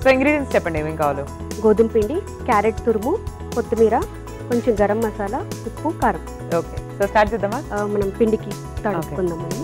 So ingredients చెప్పండి ఏమేం కావాలో. గోధుమ పిండి, క్యారెట్ తురుము, కొత్తిమీర, కొంచెం గరం మసాలా, ఉప్పు, కారం. ఓకే, సో స్టార్ట్ చేద్దామా? మనం పిండికి తడుపుకుందాం మనం.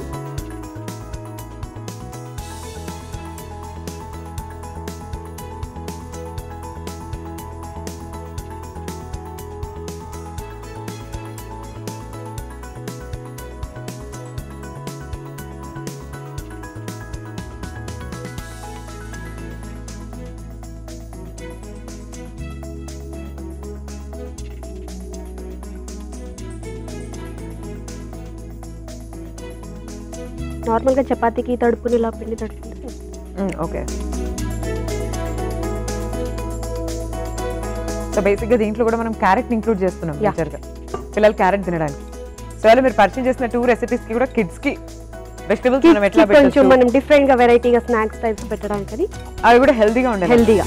నార్మల్గా చపాతీకి తడుపుకునేలా పిండి తడుపుకుంటే. ఓకే, సో బేసిక్గా దీంట్లో కూడా మనం క్యారెట్ని ఇంక్లూడ్ చేస్తున్నాం మేజర్గా, పిల్లలు క్యారెట్ తినడానికి. సో అలా మీరు పరిచయం చేసిన 2 రెసిపీస్కి కూడా కిడ్స్కి వెజిటబుల్స్ మనం ఎట్లా కొంచెం మనం డిఫరెంట్గా వెరైటీగా స్నాక్స్ టైప్స్ పెట్టడానికి అవి కూడా హెల్దీగా ఉండాలి. హెల్దీగా.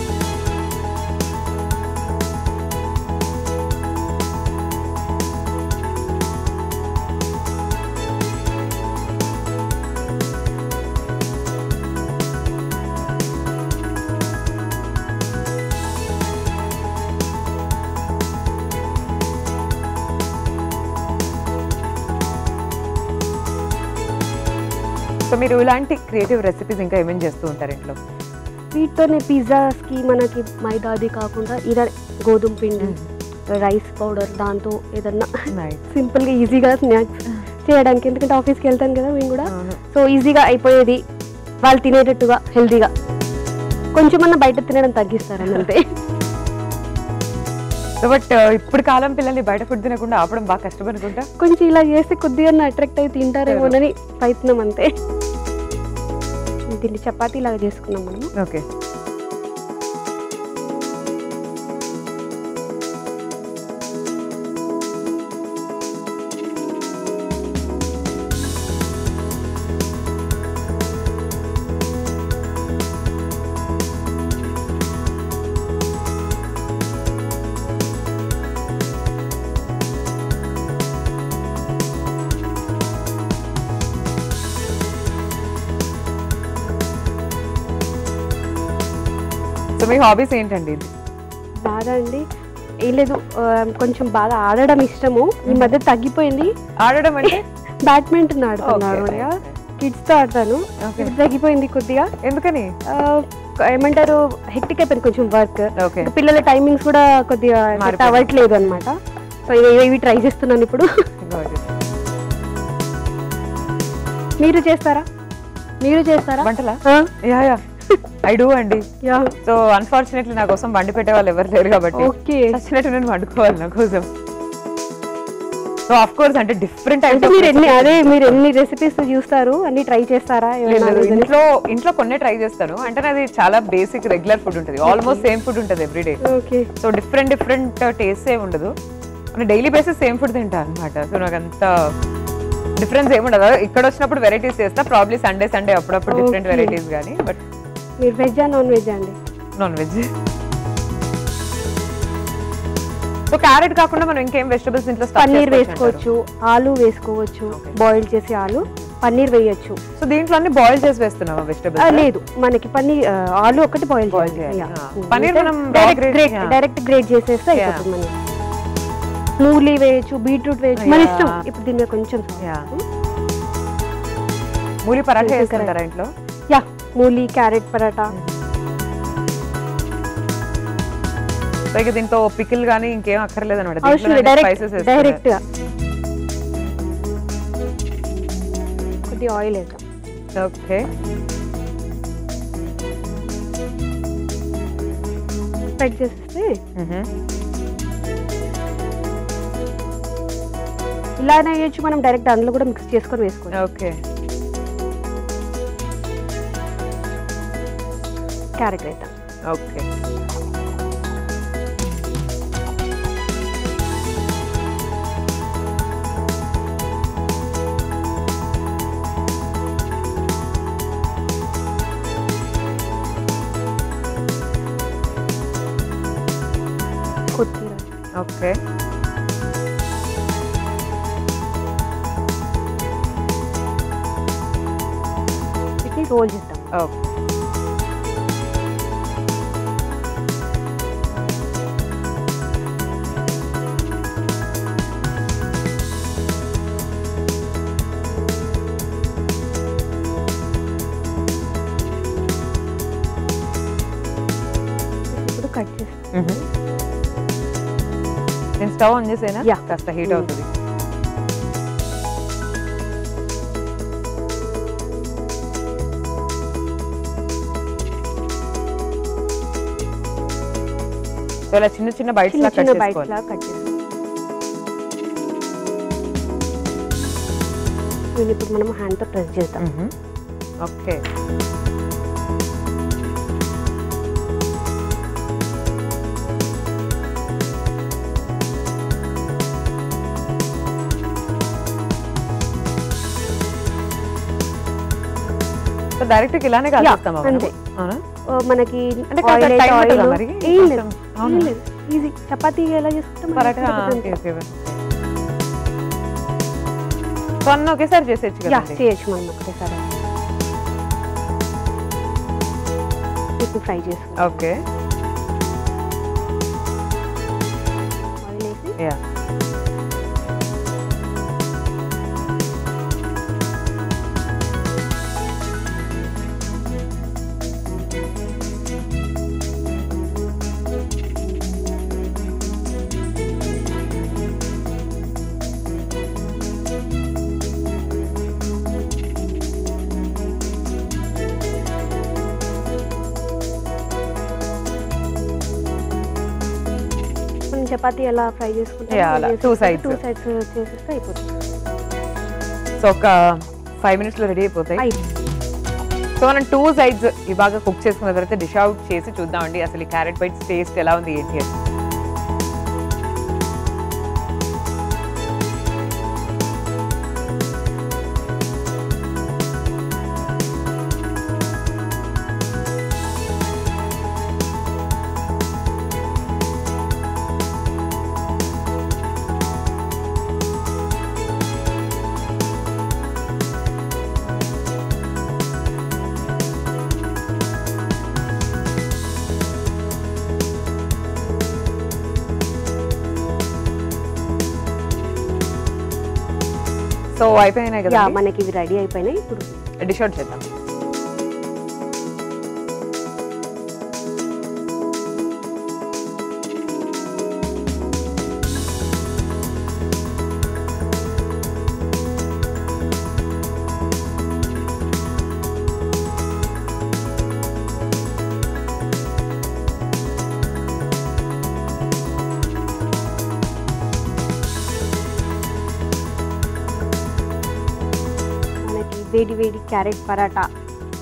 సో మీరు ఇలాంటి క్రియేటివ్ రెసిపీస్ ఇంకా ఏమేమి చేస్తూ ఉంటారు ఇంట్లో? వీటితోనే పిజ్జాస్కి మనకి మైదాది కాకుండా ఇలా గోధుమ పిండి, రైస్ పౌడర్, దాంతో ఏదన్నా సింపుల్గా ఈజీగా స్నాక్స్ చేయడానికి. ఎందుకంటే ఆఫీస్కి వెళ్తాను కదా మేము కూడా, సో ఈజీగా అయిపోయేది, వాళ్ళు తినేటట్టుగా హెల్తీగా. కొంచెమన్నా బయట తినడం తగ్గిస్తారు అంతే. బట్ ఇప్పుడు కాలం పిల్లల్ని బయట ఫుడ్ తినకుండా ఆపడం బాగా కష్టపడుకుంటా. కొంచెం ఇలా చేస్తే కొద్దిగా అట్రాక్ట్ అయి తింటారేమోనని ప్రయత్నం అంతే. దీన్ని చపాతీ లాగా చేసుకున్నాం మనం. ఓకే, సో మీ హాబీస్ ఏంటండి? బాగా అండి, ఏం లేదు, కొంచెం బాగా ఆడడం ఇష్టము. ఈ మధ్య తగ్గిపోయింది. ఆడడం అంటే బ్యాడ్మింటన్ ఆడుతున్నాను, కిడ్స్ తో ఆడతాను. తగ్గిపోయింది కొద్దిగా. ఎందుకని? ఏమంటారు, హెక్టిక్ అయిపోయింది కొంచెం వర్క్. పిల్లల టైమింగ్స్ కూడా కొద్దిగా అవ్వట్లేదు అనమాట. సో ఇవి ట్రై చేస్తున్నాను ఇప్పుడు. మీరు చేస్తారా వంటలా? ఐ డూ అండి. సో అన్ఫార్చునేట్లీ నా కోసం వండి పెట్టే వాళ్ళు ఎవరు లేరు కాబట్టి నచ్చినట్టు నేను వండుకోవాలి నా కోసం. సో ఆఫ్ కోర్స్ అంటే డిఫరెంట్ మీరు ఎన్ని రెసిపీస్ చూస్తారు, అన్ని ట్రై చేస్తారా? ఇంట్లో కొన్ని ట్రై చేస్తాను. అంటే అది చాలా బేసిక్ రెగ్యులర్ ఫుడ్ ఉంటుంది, ఆల్మోస్ట్ సేమ్ ఫుడ్ ఉంటుంది ఎవ్రీడే. సో డిఫరెంట్ టేస్ట్ ఏమి ఉండదు. డైలీ బేసిస్ సేమ్ ఫుడ్ తింటా అనమాట. సో నాకు అంత డిఫరెన్స్ ఏముండదు. ఇక్కడ వచ్చినప్పుడు వెరైటీస్ చేస్తా, ప్రాబ్లీ సండే అప్పుడప్పుడు డిఫరెంట్ వెరైటీస్ కానీ. బట్ మీరు వెజ్జా నాన్ వెజ్ అండి? Non veg. సో క్యారెట్ కాకుండా మనం ఇంకేం వెజిటబుల్స్ ఇంట్లో? పన్నీర్ వేసుకోవచ్చు, ఆలు వేసుకోవచ్చు, బాయిల్ చేసి ఆలు, పన్నీర్ వేయొచ్చు. సో దీంట్లో అన్ని బాయిల్ చేసి వేస్తున్నావా వెజిటబుల్స్? లేదు, మనకి పన్నీర్ ఆలు ఒకటి బాయిల్ చేయాలి. పన్నీర్ మనం డైరెక్ట్ గ్రేట్ చేసేస్తే అయిపోతుంది. మనకి మూలీ వేయచ్చు, బీట్రూట్ వేయచ్చు, మన ఇష్టం. ఇప్పుడు దీని కొంచెం మూలీ పరాఠా చేసుకుంటారా ఇంట్లో? మూలీ, క్యారెట్ పరాఠా. దీంతో పికిల్ గానీ ఇంకేం అక్కర్లేదు అనమాట, డైరెక్ట్ గా. కొద్దిగా ఆయిల్ వేద్దాం. ఓకే, స్ప్రెడ్ చేస్తే ఇలానే వేయచ్చు. మనం డైరెక్ట్ అందులో కూడా మిక్స్ చేసుకొని వేసుకోవాలి. ఓకే, క్యారెట్ వేద్దాం. ఓకే, కొత్తిమీర. ఓకే, రోల్ చేద్దాం. ఓకే. కట్ చేసి నేను స్టవ్ ఆన్ చేసేనా? Yeah. కాస్త హీట్ అవుతుంది. సో ఇలా చిన్న చిన్న బైట్స్ లా కట్ చిన్న బైట్స్ చేసుకోవాలి. లా కట్ చేసి దీన్ని ఇప్పుడు మనం హ్యాండ్ తో ప్రెస్ చేద్దాం. ఓకే. సో డైరెక్ట్ ఇలానే కాల్చేస్తామా మనం? అంతే. అవునా? మనకి అంటే కాస్త oil time అయితే ఉంటుందా oil. మరి? ఏం లేదు, అవునా? ఏం లేదు. ఈజీ. చపాతీ ఎలా చేసుకుంటాం పరాటా ఓకే ఓకే. సో అన్న ఒకేసారి చేసేయచ్చు యా కదా? చేయొచ్చు మనం ఒకసారి. ఇప్పుడు ఫ్రై చేసుకుంటాం. ఓకే. ఆయిల్ వేసి యా. మనం చపాతీ ఎలా ఫ్రై చేసుకుంటాం Yeah, అలా, two sides. టూ సైడ్స్ చేసేస్తే అయిపోతుంది. సో ఒక 5 minutes లో రెడీ అయిపోతాయి. అయిపోతుంది. సో మనం 2 sides బాగా కుక్ చేసుకున్న తర్వాత డిష్ అవుట్ చేసి చూద్దామండి అసలు ఈ క్యారెట్ బైట్స్ టేస్ట్ ఎలా ఉంది ఏంటి అని. సో అయిపోయినాయి యా కదా? మనకి ఇవి రెడీ అయిపోయినాయి. ఇప్పుడు డిష్ అవుట్ చేద్దాం. మనకి వేడి వేడి carrot paratha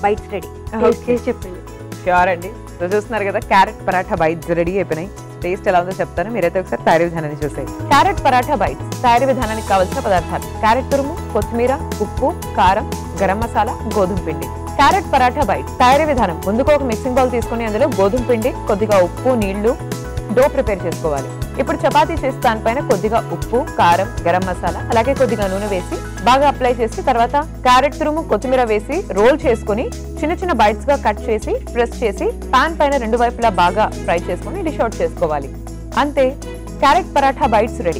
bites ready. Okay. చేసి చెప్పండి. ష్యూర్ అండి. సో చూస్తున్నారు కదా క్యారెట్ పరాఠా బైట్స్ రెడీ అయిపోయినాయి. టేస్ట్ ఎలా ఉందో చెప్తాను, మీరైతే ఒకసారి తయారీ విధానాన్ని చూసేయి. క్యారెట్ పరాఠా బైట్స్ తయారీ విధానానికి కావాల్సిన పదార్థాలు: క్యారెట్ తురుము, కొత్తిమీర, ఉప్పు, కారం, గరం మసాలా, గోధుమ పిండి. క్యారెట్ పరాఠా బైట్స్ తయారీ విధానం: ముందుగా ఒక మిక్సింగ్ బౌల్ తీసుకుని అందులో గోధుమ పిండి, కొద్దిగా ఉప్పు, నీళ్లు, డో ప్రిపేర్ చేసుకోవాలి. ఇప్పుడు చపాతీ చేసి దానిపైన కొద్దిగా ఉప్పు, కారం, గరం మసాలా అలాగే కొద్దిగా నూనె వేసి బాగా అప్లై చేసి తర్వాత క్యారెట్ తురుము, కొత్తిమీర వేసి రోల్ చేసుకుని చిన్న చిన్న బైట్స్ గా కట్ చేసి ప్రెస్ చేసి పాన్ పైన 2 వైపులా బాగా ఫ్రై చేసుకుని డిష్ అవుట్ చేసుకోవాలి. అంతే, క్యారెట్ పరాఠా బైట్స్ రెడీ.